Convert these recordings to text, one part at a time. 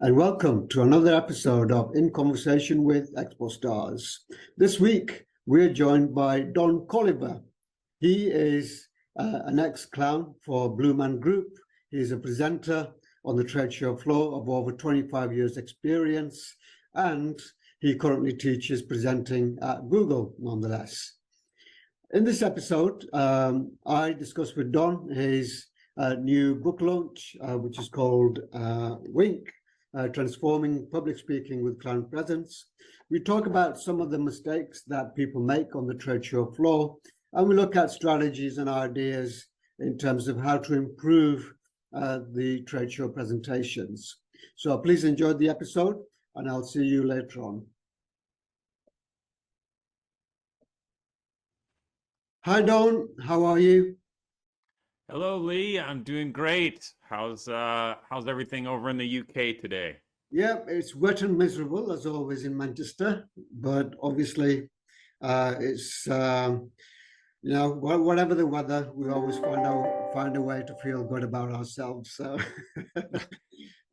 and welcome to another episode of In Conversation with Expo Stars. This week, we're joined by Don Colliver. He is an ex-clown for Blue Man Group. He's a presenter on the trade show floor of over 25 years experience, and he currently teaches presenting at Google, nonetheless. In this episode, I discussed with Don his new book launch, which is called Wink, Transforming Public Speaking with Clown Presence. We talk about some of the mistakes that people make on the trade show floor, and we look at strategies and ideas in terms of how to improve the trade show presentations. So please enjoy the episode, and I'll see you later on. Hi, Don. How are you? Hello, Lee. I'm doing great. How's everything over in the UK today? Yeah, it's wet and miserable as always in Manchester, but obviously it's whatever the weather, we always find a way to feel good about ourselves. So Well,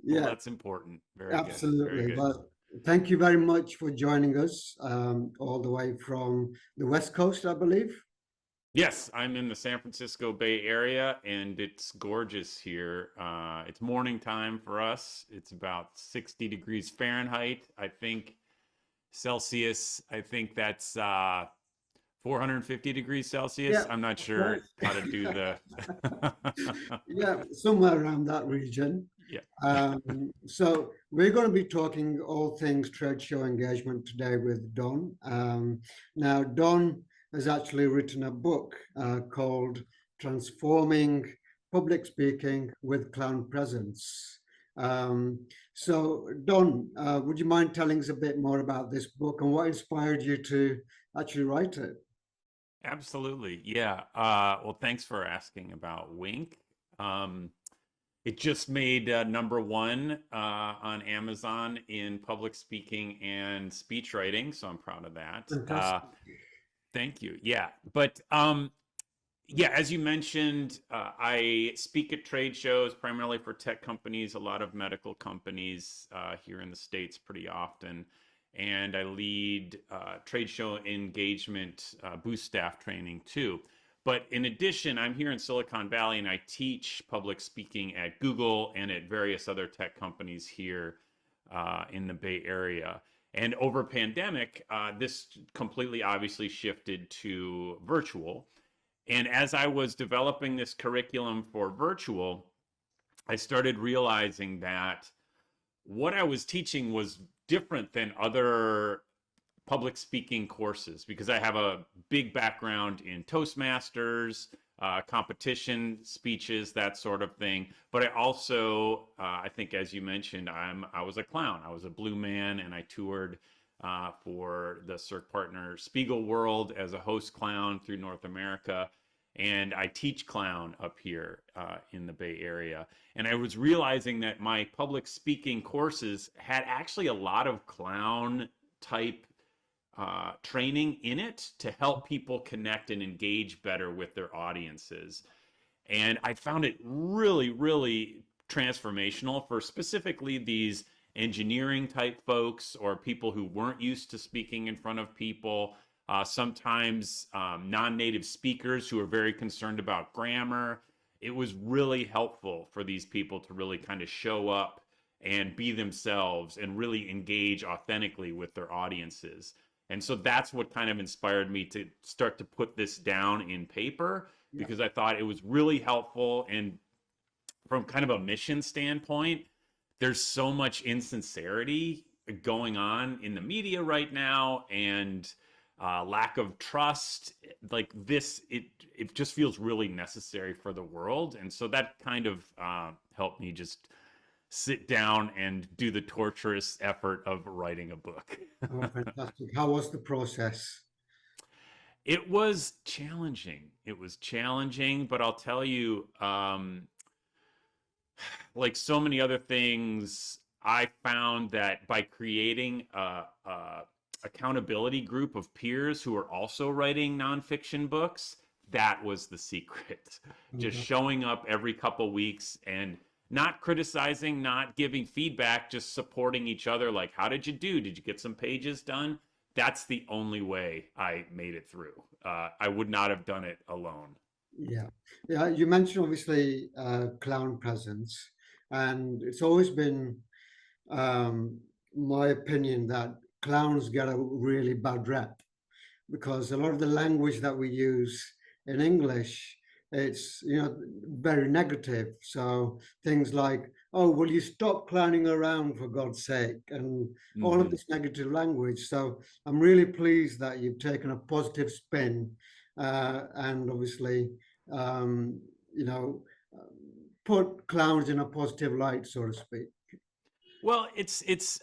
yeah, that's important. Very good. Very absolutely. good. Well, thank you very much for joining us all the way from the West Coast, I believe. Yes, I'm in the San Francisco Bay Area, and it's gorgeous here. It's morning time for us. It's about 60 degrees Fahrenheit. I think Celsius. I think that's 450 degrees Celsius. Yeah, I'm not sure how to do the. yeah, somewhere around that region. Yeah. So we're going to be talking all things trade show engagement today with Don. Now, Don has actually written a book called Transforming Public Speaking with Clown Presence. So Don, would you mind telling us a bit more about this book and what inspired you to actually write it? Absolutely. Yeah. Well, thanks for asking about Wink. It just made #1 on Amazon in public speaking and speech writing, so I'm proud of that. Fantastic. Thank you. Yeah. But yeah, as you mentioned, I speak at trade shows primarily for tech companies, a lot of medical companies here in the States pretty often. And I lead trade show engagement booth staff training too. But in addition, I'm here in Silicon Valley and I teach public speaking at Google and at various other tech companies here in the Bay Area. And over pandemic, this completely obviously shifted to virtual. And as I was developing this curriculum for virtual, I started realizing that what I was teaching was different than other public speaking courses because I have a big background in Toastmasters, competition speeches, that sort of thing. But I also, I think, as you mentioned, I was a clown. I was a blue man, and I toured for the Cirque partner Spiegelworld as a host clown through North America. And I teach clown up here in the Bay Area. And I was realizing that my public speaking courses had actually a lot of clown type training in it to help people connect and engage better with their audiences. And I found it really, really transformational for specifically these engineering type folks or people who weren't used to speaking in front of people. Sometimes non-native speakers who are very concerned about grammar. It was really helpful for these people to really kind of show up and be themselves and really engage authentically with their audiences. And so that's what kind of inspired me to start to put this down in paper because I thought it was really helpful. And from kind of a mission standpoint, there's so much insincerity going on in the media right now and lack of trust like this. It just feels really necessary for the world. And so that kind of helped me just sit down and do the torturous effort of writing a book. Oh, fantastic. How was the process? It was challenging. It was challenging, but I'll tell you, like so many other things, I found that by creating a accountability group of peers who are also writing nonfiction books, that was the secret. Just showing up every couple weeks and not criticizing, not giving feedback, just supporting each other. Like, how did you do? Did you get some pages done? That's the only way I made it through. I would not have done it alone. Yeah. Yeah. You mentioned obviously clown presence, and it's always been my opinion that clowns get a really bad rep because a lot of the language that we use in English, it's very negative. So things like, "Oh, will you stop clowning around for God's sake?" and all of Mm-hmm. this negative language. So I'm really pleased that you've taken a positive spin, and obviously, um, you know, put clowns in a positive light, so to speak. Well,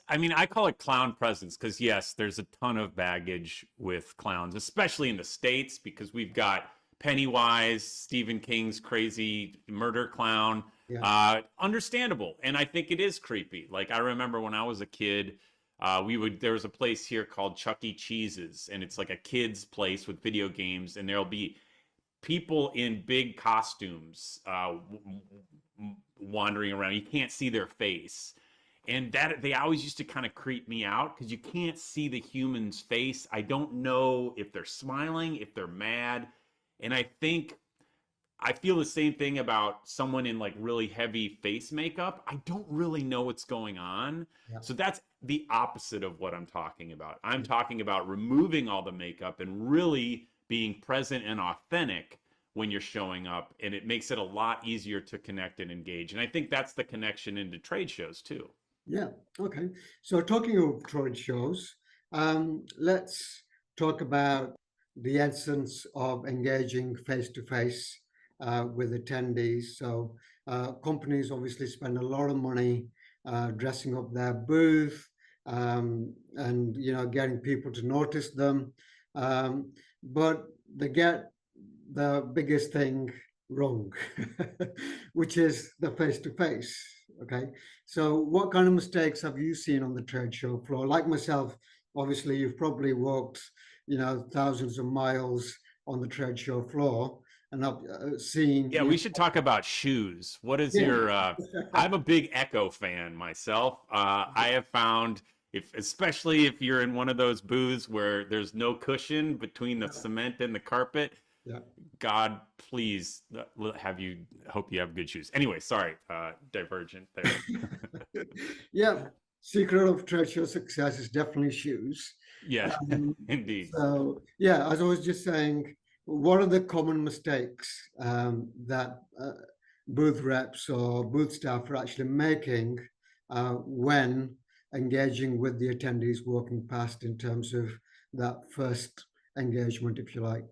I mean, I call it clown presence because yes, there's a ton of baggage with clowns, especially in the States, because we've got Pennywise, Stephen King's crazy murder clown. Yeah. Understandable. And I think it is creepy. Like I remember when I was a kid, there was a place here called Chuck E. Cheese's, and it's like a kid's place with video games, and there'll be people in big costumes wandering around. You can't see their face, and that they always used to kind of creep me out because you can't see the human's face. I don't know if they're smiling, if they're mad. And I feel the same thing about someone in like really heavy face makeup. I don't really know what's going on. Yeah. So that's the opposite of what I'm talking about. I'm talking about removing all the makeup and really being present and authentic when you're showing up, and it makes it a lot easier to connect and engage. And I think that's the connection into trade shows too. Yeah, okay. So talking of trade shows, let's talk about the essence of engaging face to face with attendees. So companies obviously spend a lot of money dressing up their booth and getting people to notice them, but they get the biggest thing wrong, which is the face to face. Okay. So, what kind of mistakes have you seen on the trade show floor? Like myself, obviously, you've probably walked, thousands of miles on the trade show floor, and I've seen. Yeah, we should talk about shoes. What is Yeah, your I'm a big Echo fan myself. I have found especially if you're in one of those booths where there's no cushion between the cement and the carpet, yeah, God, please hope you have good shoes. Anyway, sorry, divergent there. yeah. Secret of trade show success is definitely shoes. Yeah, Um, indeed. so, yeah, as I was just saying, what are the common mistakes that booth reps or booth staff are actually making when engaging with the attendees walking past in terms of that first engagement, if you like?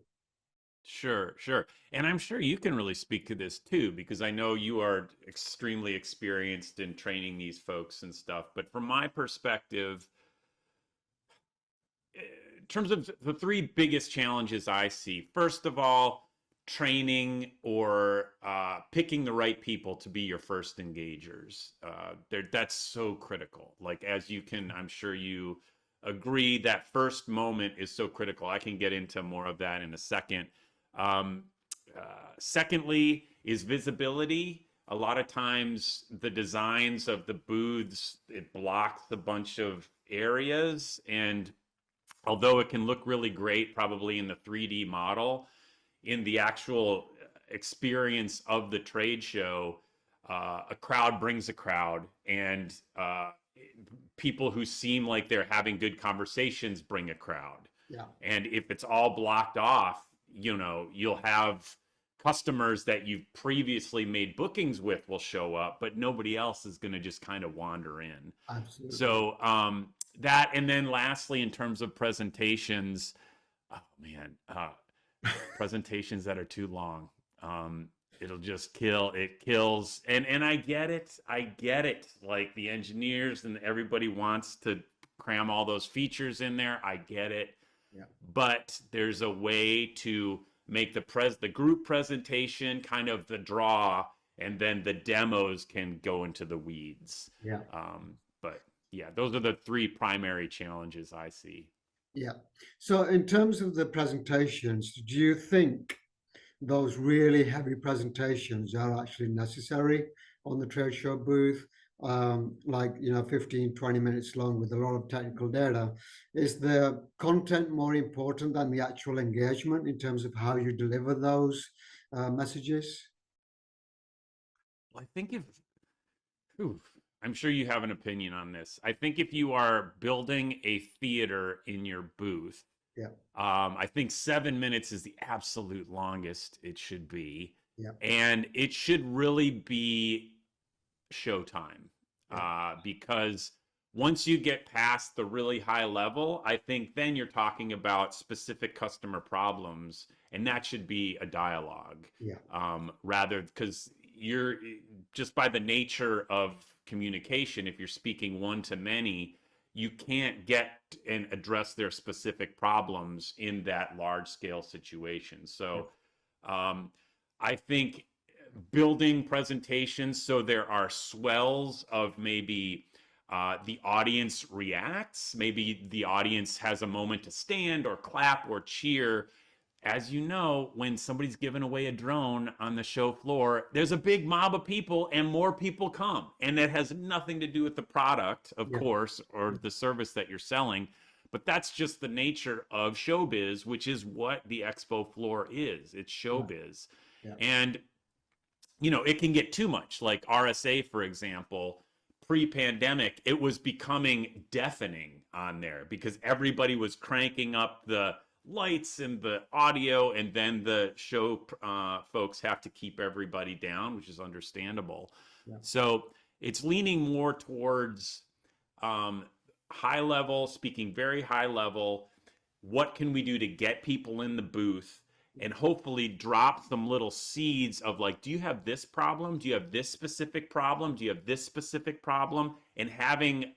Sure, sure. And I'm sure you can really speak to this too, because I know you are extremely experienced in training these folks and stuff. But from my perspective, in terms of the three biggest challenges I see, first of all, training or picking the right people to be your first engagers. That's so critical. Like, as you can, I'm sure you agree, that first moment is so critical. I can get into more of that in a second. Um, Secondly, is visibility. A lot of times, the designs of the booths, it blocks a bunch of areas, and although it can look really great probably in the 3D model, in the actual experience of the trade show, a crowd brings a crowd, and people who seem like they're having good conversations bring a crowd. Yeah. And if it's all blocked off, you'll have customers that you've previously made bookings with will show up, but nobody else is going to just kind of wander in. Absolutely. So that, and then lastly, in terms of presentations, oh man, presentations that are too long, it'll just kills. And I get it. Like, the engineers and everybody wants to cram all those features in there. I get it. Yeah. But there's a way to make the group presentation kind of the draw, and then the demos can go into the weeds. Yeah. But yeah, those are the three primary challenges I see. Yeah. So in terms of the presentations, do you think those really heavy presentations are actually necessary, on the trade show booth, like, 15, 20 minutes long with a lot of technical data. Is the content more important than the actual engagement in terms of how you deliver those messages? Well, I think if, oof, I'm sure you have an opinion on this. I think if you are building a theater in your booth, Yeah, I think 7 minutes is the absolute longest it should be. yeah, And it should really be showtime, yeah, because once you get past the really high level, I think then you're talking about specific customer problems, and that should be a dialogue, yeah, rather, because you're just by the nature of communication, if you're speaking one to many, you can't get and address their specific problems in that large scale situation. yeah, So I think building presentations so there are swells of maybe the audience reacts, maybe the audience has a moment to stand or clap or cheer. As you know, when somebody's giving away a drone on the show floor, there's a big mob of people and more people come. And that has nothing to do with the product, of yeah, course, or the service that you're selling. But that's just the nature of showbiz, which is what the expo floor is. It's yeah, showbiz. yeah, And it can get too much. Like RSA, for example, pre-pandemic, it was becoming deafening on there because everybody was cranking up the lights and the audio, and then the show folks have to keep everybody down, which is understandable. yeah, So it's leaning more towards um, high level, speaking very high level. What can we do to get people in the booth and hopefully drop some little seeds of like, do you have this problem? Do you have this specific problem? Do you have this specific problem? And having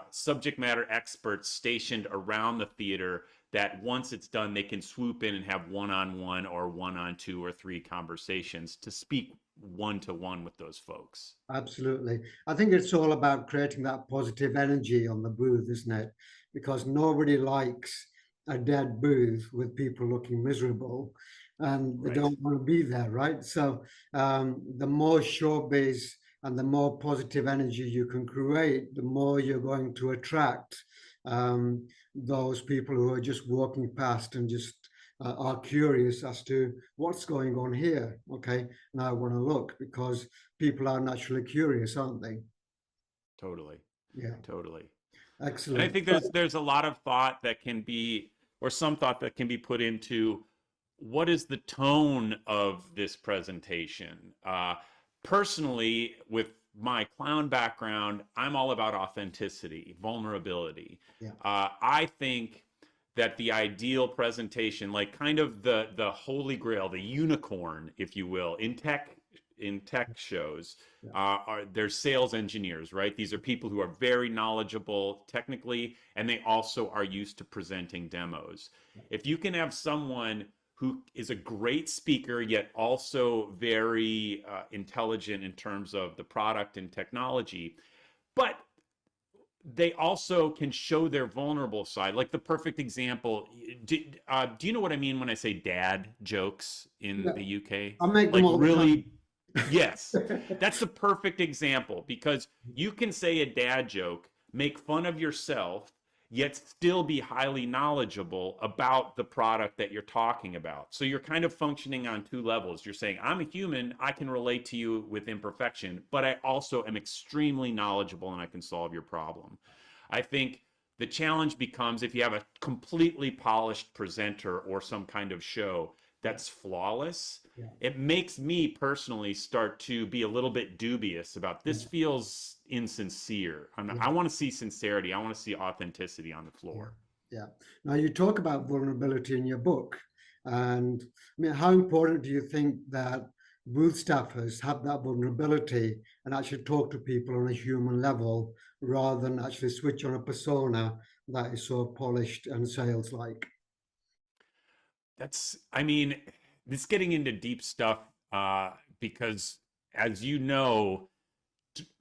subject matter experts stationed around the theater that once it's done, they can swoop in and have one-on-one or one-on-two or three conversations to speak one-to-one with those folks. absolutely. I think it's all about creating that positive energy on the booth, isn't it? Because nobody likes a dead booth with people looking miserable, and they Right. don't want to be there, right? So the more showbiz and the more positive energy you can create, the more you're going to attract those people who are just walking past and just are curious as to what's going on here. Okay, now I want to look, because people are naturally curious, aren't they? Totally. Yeah, Totally. And I excellent. think there's a lot of thought that can be, or some thought that can be put into what is the tone of this presentation. Personally, with my clown background, I'm all about authenticity, vulnerability. Yeah, I think that the ideal presentation, like kind of the holy grail, the unicorn, if you will, in tech shows, yeah, are there's sales engineers, right? These are people who are very knowledgeable technically, and they also are used to presenting demos. If you can have someone who is a great speaker yet also very intelligent in terms of the product and technology, but they also can show their vulnerable side. Like the perfect example, do you know what I mean when I say dad jokes in yeah. the UK? I make them Like all the time. really, yes, that's the perfect example because you can say a dad joke, make fun of yourself, yet still be highly knowledgeable about the product that you're talking about. So you're kind of functioning on two levels. You're saying, I'm a human, I can relate to you with imperfection, but I also am extremely knowledgeable and I can solve your problem. I think the challenge becomes if you have a completely polished presenter or some kind of show Yeah, that's flawless, yeah, it makes me personally start to be a little bit dubious about this. yeah, Feels insincere. yeah, I want to see sincerity. I want to see authenticity on the yeah, floor. yeah. Now you talk about vulnerability in your book, and I mean, how important do you think that booth staffers have that vulnerability and actually talk to people on a human level rather than actually switch on a persona that is so polished and sales-like? I mean, it's getting into deep stuff because, as you know,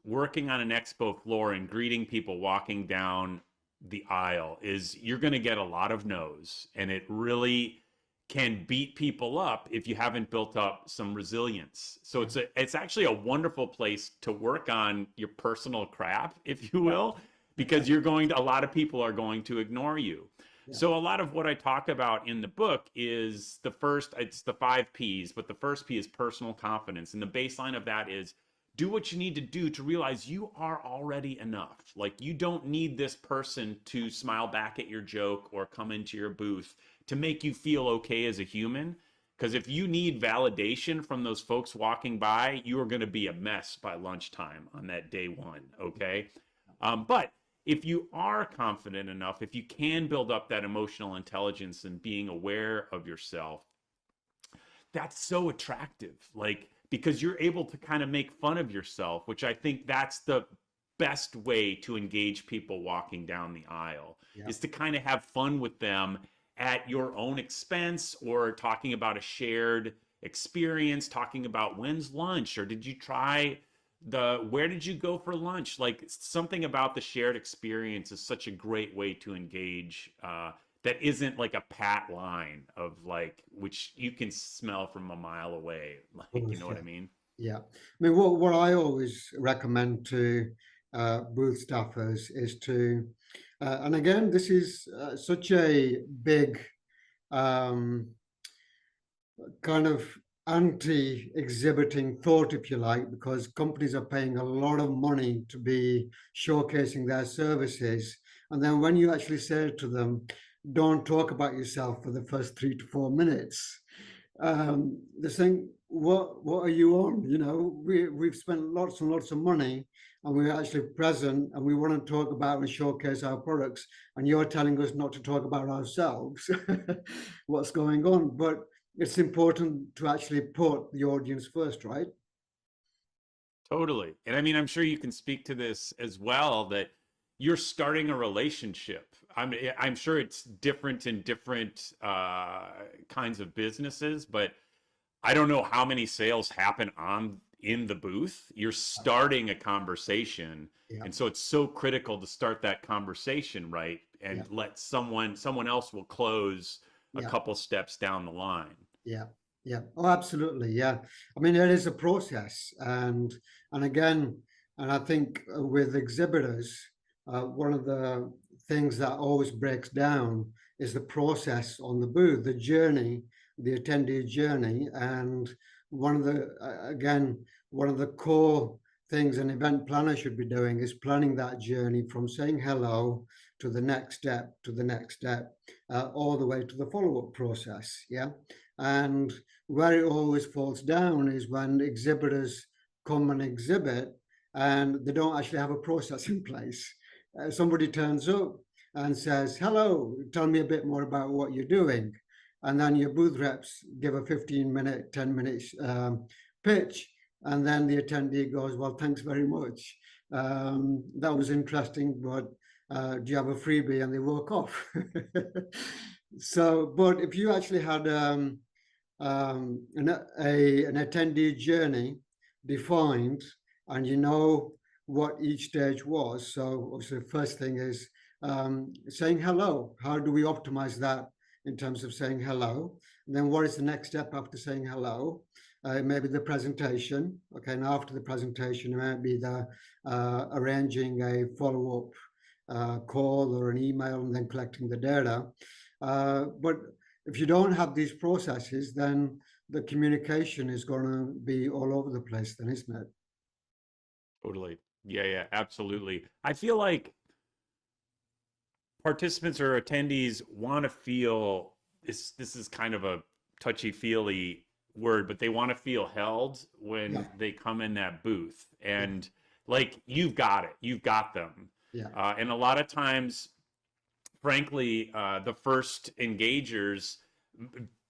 working on an expo floor and greeting people walking down the aisle is you're going to get a lot of no's, and it really can beat people up if you haven't built up some resilience. So it's actually a wonderful place to work on your personal crap, if you will, because a lot of people are going to ignore you. So a lot of what I talk about in the book is it's the 5 Ps, but the first P is personal confidence. And the baseline of that is do what you need to do to realize you are already enough. Like, you don't need this person to smile back at your joke or come into your booth to make you feel okay as a human. Because if you need validation from those folks walking by, you are going to be a mess by lunchtime on that day one, okay? But if you are confident enough, if you can build up that emotional intelligence and being aware of yourself, that's so attractive. Like, because you're able to kind of make fun of yourself, which I think that's the best way to engage people walking down the aisle, is to kind of have fun with them at your own expense, or talking about a shared experience, talking about when's lunch, or did you try where did you go for lunch? Like, something about the shared experience is such a great way to engage, that isn't like a pat line of like, which you can smell from a mile away. Like, you know what I mean? Yeah. I mean, what I always recommend to booth staffers is to, and again, this is such a big kind of anti-exhibiting thought, if you like, because companies are paying a lot of money to be showcasing their services. And then when you actually say to them, don't talk about yourself for the first 3 to 4 minutes, they're saying, what are you on? You know, we've spent lots and lots of money, and we're actually present, and we want to talk about and showcase our products, and you're telling us not to talk about ourselves. What's going on? But it's important to actually put the audience first, right? Totally. And I mean, I'm sure you can speak to this as well, that you're starting a relationship. I'm sure it's different in different kinds of businesses, but I don't know how many sales happen in the booth. You're starting a conversation. And so it's so critical to start that conversation right, and let someone else will close a couple steps down the line. Yeah. Oh, absolutely. Yeah. I mean, it is a process, and again, and I think with exhibitors, one of the things that always breaks down is the process on the booth, the journey, the attendee journey. And one of the core things an event planner should be doing is planning that journey from saying hello to the next step, all the way to the follow-up process. Yeah. And where it always falls down is when exhibitors come and exhibit and they don't actually have a process in place. Somebody turns up and says, hello, tell me a bit more about what you're doing. And then your booth reps give a 15-minute, 10-minute pitch. And then the attendee goes, well, thanks very much. That was interesting, but do you have a freebie? And they walk off. So, but if you actually had an attendee journey defined, and you know what each stage was. So obviously the first thing is saying hello. How do we optimize that in terms of saying hello? And then what is the next step after saying hello? Maybe the presentation. Okay, and after the presentation, it might be the arranging a follow-up call or an email, and then collecting the data. But if you don't have these processes, then the communication is going to be all over the place then, isn't it? Totally. Yeah, absolutely. I feel like participants or attendees want to feel this is kind of a touchy-feely word, but they want to feel held when they come in that booth. And like, you've got it. You've got them. And a lot of times, frankly, the first engagers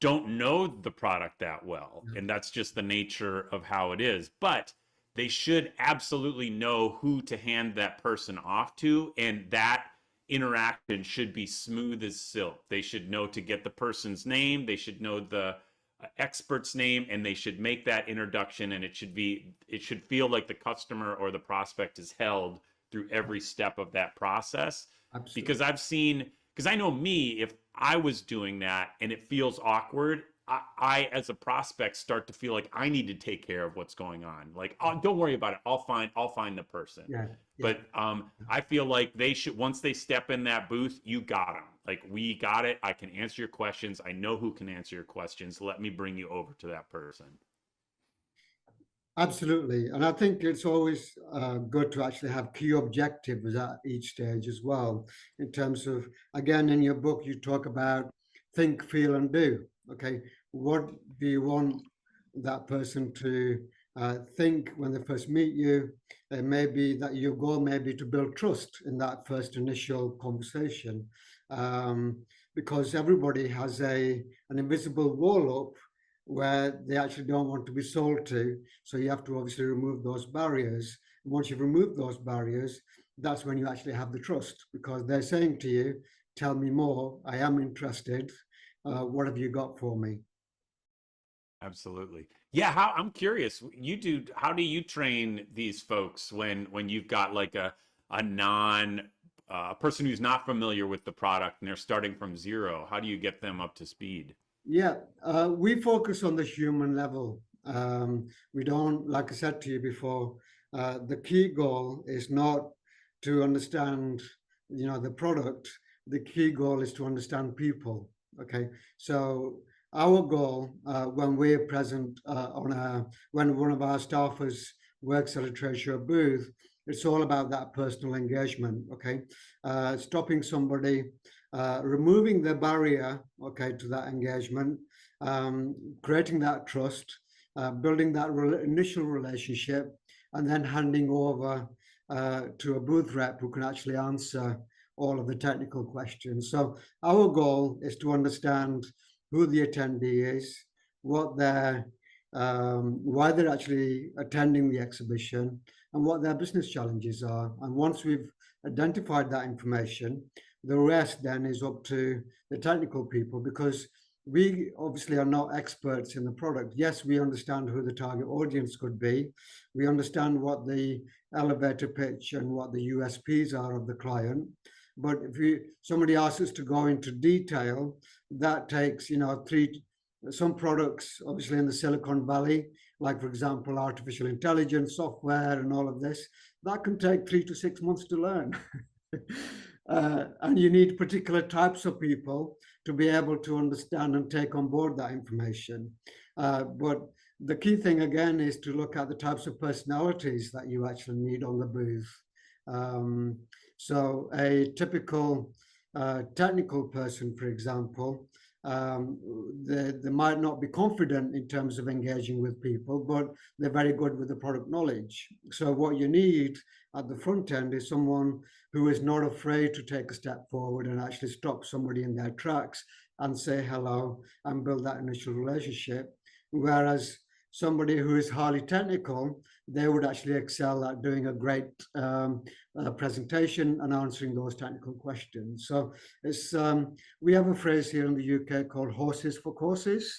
don't know the product that well. And that's just the nature of how it is. But they should absolutely know who to hand that person off to. And that interaction should be smooth as silk. They should know to get the person's name. They should know the expert's name, and they should make that introduction. And it should feel like the customer or the prospect is held through every step of that process. Absolutely. Because I know me, if I was doing that and it feels awkward, I as a prospect start to feel like I need to take care of what's going on. Like, oh, don't worry about it. I'll find the person. Yeah, yeah, But I feel like they should, once they step in that booth, you got them. Like, we got it. I can answer your questions. I know who can answer your questions. Let me bring you over to that person. absolutely. And I think it's always good to actually have key objectives at each stage as well. In terms of, again, in your book, you talk about think, feel, and do. Okay, what do you want that person to think when they first meet you? It may be that your goal may be to build trust in that first initial conversation, um, because everybody has an invisible wall up where they actually don't want to be sold to. So you have to obviously remove those barriers. And once you've removed those barriers, that's when you actually have the trust, because they're saying to you, tell me more, I am interested. What have you got for me? Absolutely. Yeah, I'm curious. How do you train these folks when you've got like a non a person who's not familiar with the product and they're starting from zero? How do you get them up to speed? Yeah, we focus on the human level. We don't, like I said to you before, the key goal is not to understand, the product. The key goal is to understand people. Okay, so our goal when we're present when one of our staffers works at a trade show booth, it's all about that personal engagement. Okay, stopping somebody, removing the barrier, okay, to that engagement, creating that trust, building that initial relationship, and then handing over to a booth rep who can actually answer all of the technical questions. So our goal is to understand who the attendee is, what their why they're actually attending the exhibition, and what their business challenges are. And once we've identified that information, the rest then is up to the technical people, because we obviously are not experts in the product. Yes, we understand who the target audience could be. We understand what the elevator pitch and what the USPs are of the client. But if somebody asks us to go into detail, that takes, some products, obviously in the Silicon Valley, like for example, artificial intelligence, software, and all of this, that can take 3 to 6 months to learn. And you need particular types of people to be able to understand and take on board that information. But the key thing again is to look at the types of personalities that you actually need on the booth. So a typical technical person, for example, they might not be confident in terms of engaging with people, but they're very good with the product knowledge. So what you need at the front end is someone who is not afraid to take a step forward and actually stop somebody in their tracks and say hello and build that initial relationship. Whereas somebody who is highly technical, they would actually excel at doing a great presentation and answering those technical questions. So it's we have a phrase here in the UK called horses for courses.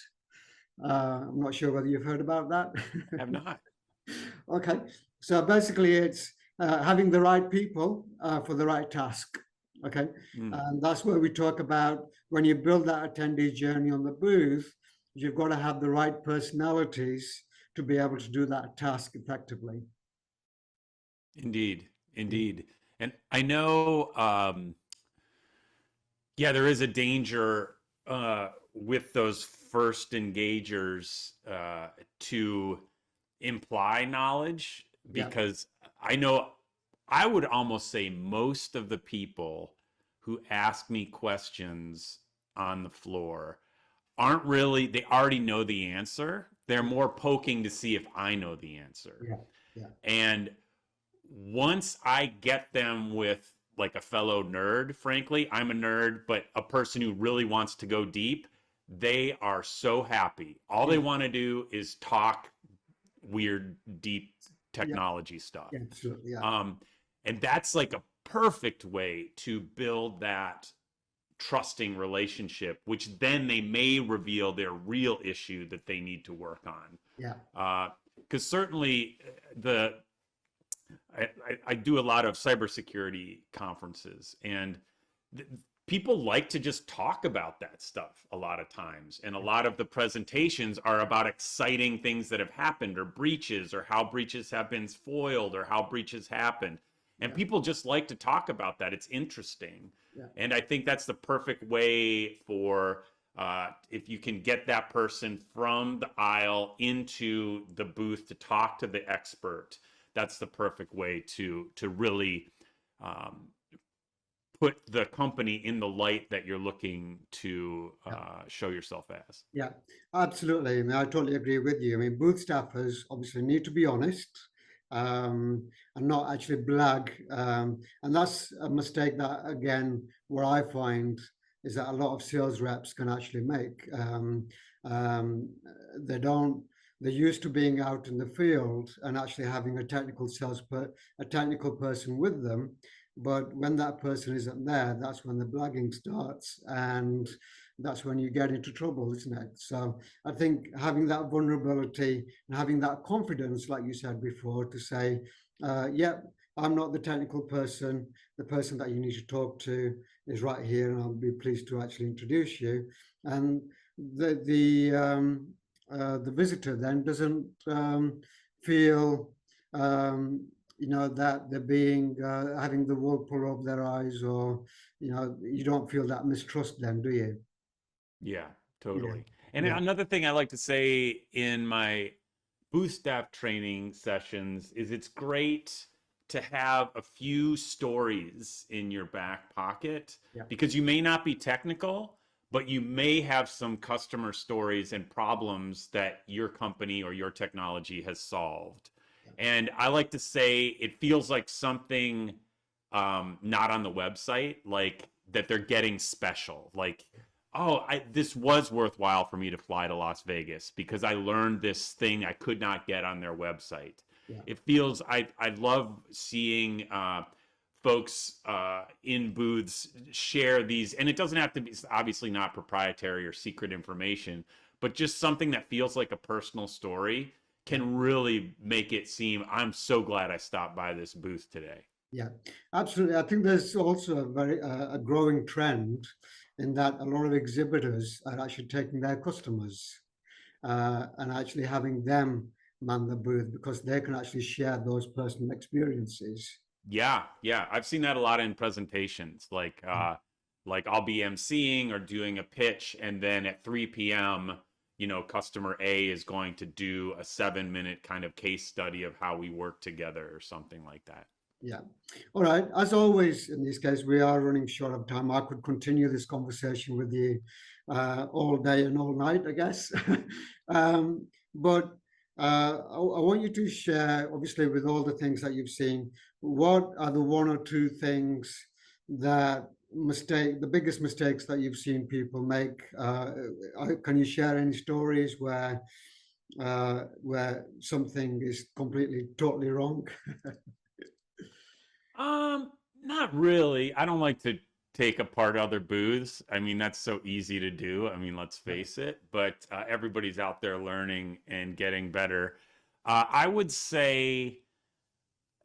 I'm not sure whether you've heard about that. Have not. Okay, so basically it's having the right people for the right task. Okay, and that's where we talk about when you build that attendee journey on the booth, you've got to have the right personalities to be able to do that task effectively. Indeed, indeed. And I know, yeah, there is a danger with those first engagers to imply knowledge, because I know I would almost say most of the people who ask me questions on the floor aren't really, they already know the answer. They're more poking to see if I know the answer. Yeah, yeah. And once I get them with like a fellow nerd, frankly, I'm a nerd, but a person who really wants to go deep, they are so happy. All they want to do is talk weird, deep technology stuff. Yeah, absolutely, yeah. And that's like a perfect way to build that trusting relationship, which then they may reveal their real issue that they need to work on. Yeah. Because certainly I do a lot of cybersecurity conferences, and people like to just talk about that stuff a lot of times. And a lot of the presentations are about exciting things that have happened, or breaches, or how breaches have been foiled, or how breaches happened. And Yeah. people just like to talk about that. It's interesting. Yeah. And I think that's the perfect way for, if you can get that person from the aisle into the booth to talk to the expert, that's the perfect way to really um, put the company in the light that you're looking to show yourself as. Yeah, absolutely. I mean, I totally agree with you. I mean, booth staffers obviously need to be honest, and not actually blag. And that's a mistake that, again, what I find is that a lot of sales reps can actually make. Um, they don't. They're used to being out in the field and actually having a technical person with them. But when that person isn't there, that's when the blagging starts, and that's when you get into trouble, isn't it? So I think having that vulnerability and having that confidence, like you said before, to say, yeah, I'm not the technical person. The person that you need to talk to is right here, and I'll be pleased to actually introduce you. And the visitor then doesn't feel that they're being having the wool pulled over their eyes, or you don't feel that mistrust then, do you? Yeah, Yeah, totally. And yeah, another thing I like to say in my booth staff training sessions is it's great to have a few stories in your back pocket, yeah, because you may not be technical, but you may have some customer stories and problems that your company or your technology has solved. And I like to say it feels like something not on the website, like that they're getting special. Like, oh, this was worthwhile for me to fly to Las Vegas because I learned this thing I could not get on their website. yeah, It feels, I love seeing folks in booths share these, and it doesn't have to be, obviously not proprietary or secret information, but just something that feels like a personal story yeah. can really make it seem, I'm so glad I stopped by this booth today. Yeah, absolutely. I think there's also a growing trend in that a lot of exhibitors are actually taking their customers and actually having them man the booth because they can actually share those personal experiences. Yeah, yeah. I've seen that a lot in presentations. Like I'll be emceeing or doing a pitch, and then at 3 p.m., customer A is going to do a 7-minute kind of case study of how we work together or something like that. Yeah. All right. As always, in this case, we are running short of time. I could continue this conversation with you all day and all night, I guess. But I want you to share, obviously, with all the things that you've seen, what are the one or two things the biggest mistakes that you've seen people make? Can you share any stories where something is completely, totally wrong? Not really. I don't like to take apart other booths. I mean, that's so easy to do. I mean, let's face it. But everybody's out there learning and getting better. I would say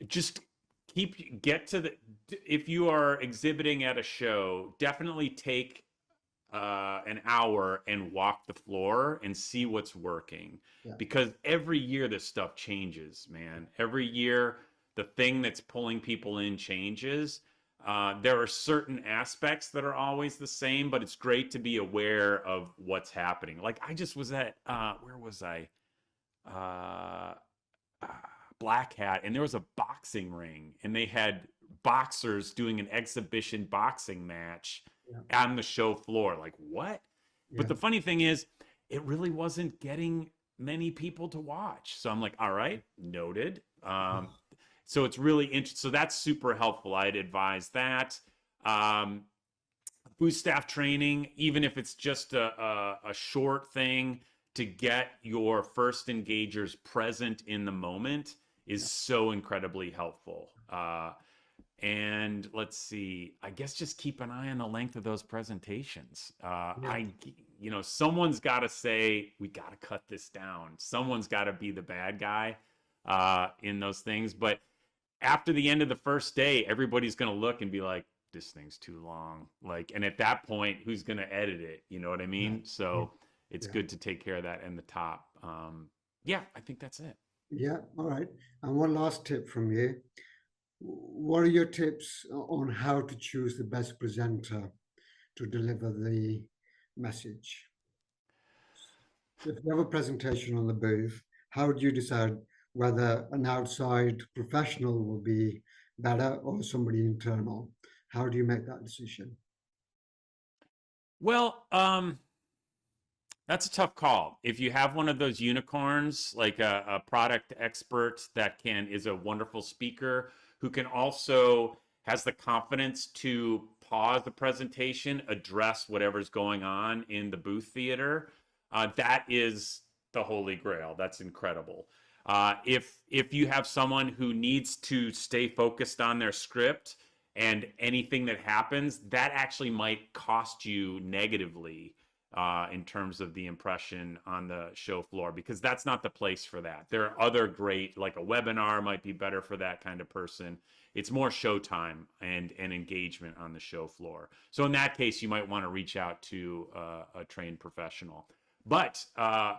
just get to the, if you are exhibiting at a show, definitely take an hour and walk the floor and see what's working. Yeah. Because every year this stuff changes, man. Every year the thing that's pulling people in changes. There are certain aspects that are always the same, but it's great to be aware of what's happening. Like I just was at, where was I? Uh, Black Hat, and there was a boxing ring, and they had boxers doing an exhibition boxing match on the show floor. Like, what? Yeah. But the funny thing is, it really wasn't getting many people to watch. So I'm like, all right, noted. So it's really interesting. So that's super helpful. I'd advise that. Booth staff training, even if it's just a short thing to get your first engagers present in the moment is so incredibly helpful. And let's see, I guess just keep an eye on the length of those presentations. Someone's got to say, we got to cut this down. Someone's got to be the bad guy in those things. But after the end of the first day, everybody's going to look and be like, this thing's too long. Like, and at that point, who's going to edit it? You know what I mean? So it's good to take care of that in the top. Yeah, I think that's it. Yeah, all right. And one last tip from you. What are your tips on how to choose the best presenter to deliver the message? If you have a presentation on the booth, how do you decide whether an outside professional will be better or somebody internal? How do you make that decision? Well, that's a tough call. If you have one of those unicorns, like a product expert that is a wonderful speaker who can also has the confidence to pause the presentation, address whatever's going on in the booth theater, that is the holy grail. That's incredible. If you have someone who needs to stay focused on their script and anything that happens, that actually might cost you negatively in terms of the impression on the show floor, because that's not the place for that. There are other great, like a webinar might be better for that kind of person. It's more showtime and engagement on the show floor. So in that case, you might want to reach out to a trained professional. But I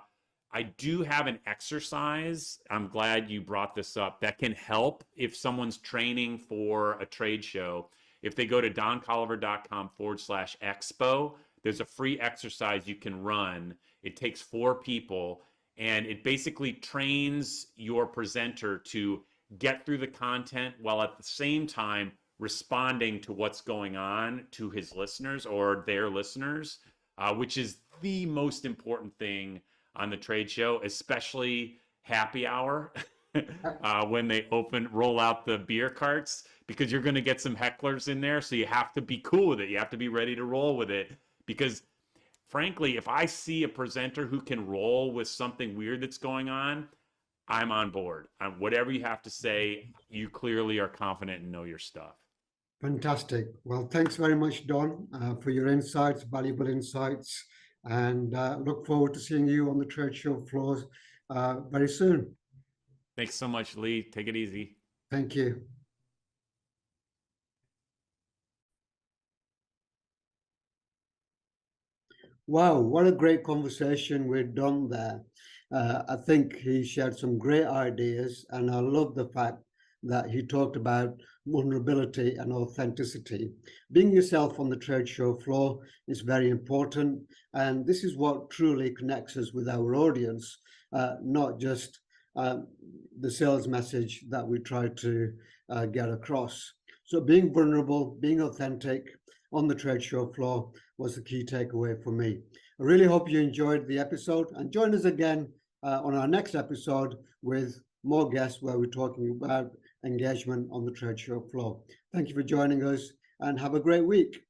do have an exercise, I'm glad you brought this up, that can help if someone's training for a trade show. If they go to doncolliver.com/expo, there's a free exercise you can run. It takes 4 people, and it basically trains your presenter to get through the content while at the same time responding to what's going on to his listeners or their listeners, which is the most important thing on the trade show, especially happy hour when they roll out the beer carts, because you're going to get some hecklers in there. So you have to be cool with it. You have to be ready to roll with it, because frankly, if I see a presenter who can roll with something weird that's going on, I'm on board. Whatever you have to say, you clearly are confident and know your stuff. Fantastic. Well, thanks very much, Don, for your insights, valuable insights, and look forward to seeing you on the trade show floors very soon. Thanks so much, Lee. Take it easy. Thank you. Wow, what a great conversation we've done there. I think he shared some great ideas, and I love the fact that he talked about vulnerability and authenticity. Being yourself on the trade show floor is very important, and this is what truly connects us with our audience, not just the sales message that we try to get across. So being vulnerable, being authentic on the trade show floor was the key takeaway for me. I really hope you enjoyed the episode, and join us again on our next episode with more guests where we're talking about engagement on the trade show floor. Thank you for joining us, and have a great week.